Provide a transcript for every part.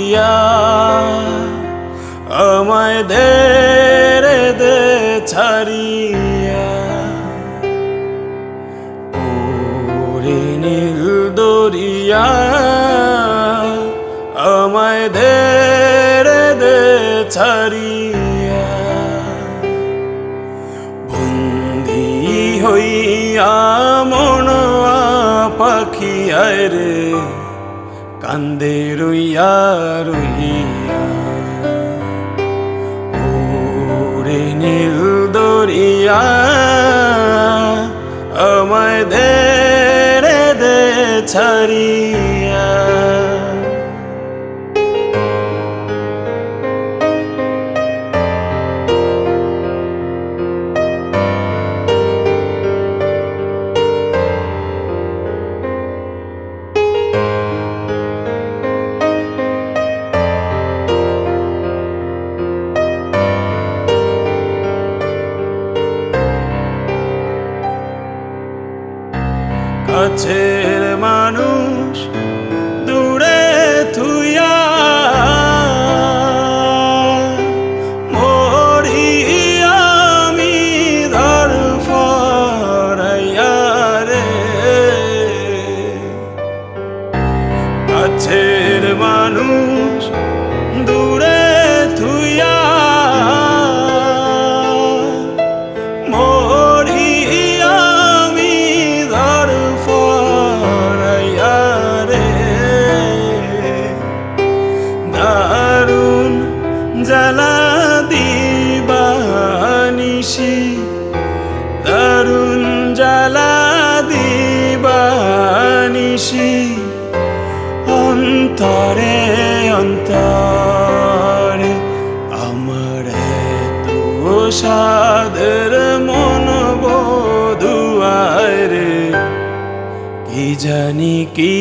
দরিয়া আমায় দে রে দে ছাড়িয়া ওরে নীল দরিয়া আমায় দে রে দে ছাড়িয়া বন্দি হইয়া মনয়া পাখি আয় রে কান্দে রইয়া রইয়া ওরে নীল দরিয়া আমায় দে রে দে ছাড়িয়া কাছের মানুষ দূরে থুইয়া মরি আমি ধরফরাইয়া রে কাছের মানুষ দূরে থুইয়া জ্বালা দিবানিশি দারুণ জ্বালা দিবানিশি অন্তরে অন্তরে আমার তো সাদের মন বধুয়ায় রে কি জানি কি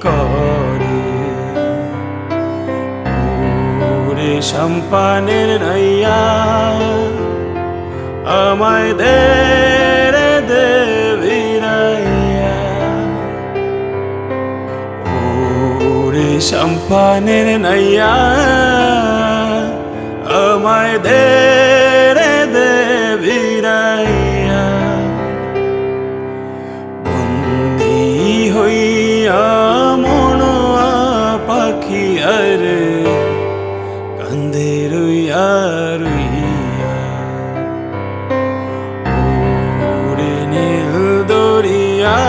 করে সম্পানের নাইয়া আমায় দে রে দে ভিড়াইয়া ওরে সম্পানের নাইয়া আমায় দে রে দে ভিড়াইয়া বন্দি হইয়া মনয়া পাখি আরে কান্দে রইয়া রইয়া ওরে নীল দরিয়া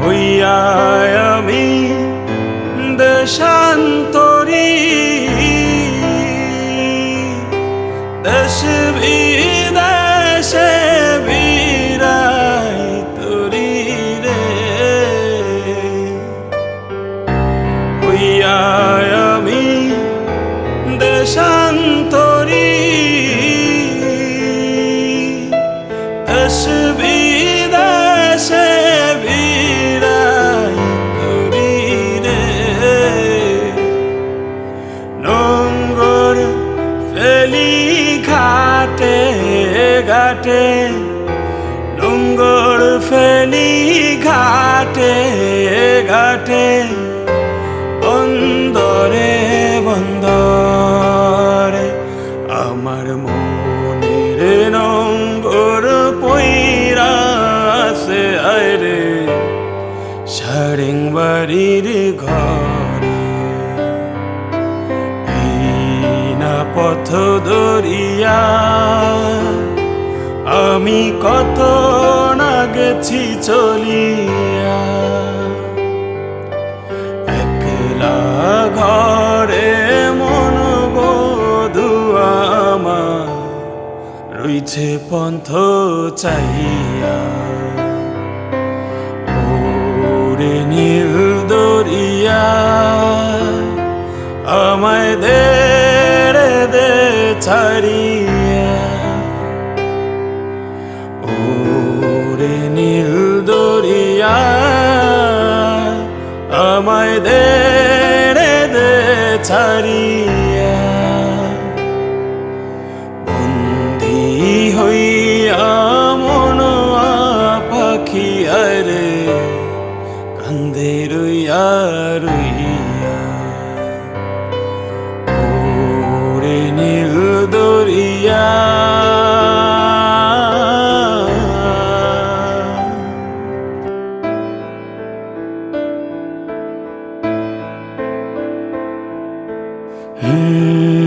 হইয়া আমি দেশান্তরী দেশ বিদেশে বিরাই তরি রে হইয়া আমি দেশান্তরী দেশ বিদেশে ঘাটে ঘাটে নোঙ্গর ফেলি ঘাটে ঘাটে বন্দরে বন্দরে আমার মনের নোঙ্গর পইরা আছে আয় রে সারেং বাড়ির ঘরে পথ দরিয়া আমি কত না গেছি চলিয়া একলা ঘরে মন বধুয়া আমার রইছে পন্থ চাহিয়া ওরে নীল দরিয়া আমায় দে ছাড়িয়া ওরে নীল দরিয়া দে রে দে ছাড়িয়া বন্দি হইয়া মন পাখি আরে কান্দে রইয়া রইয়া ওরে নীল দরিয়া হুম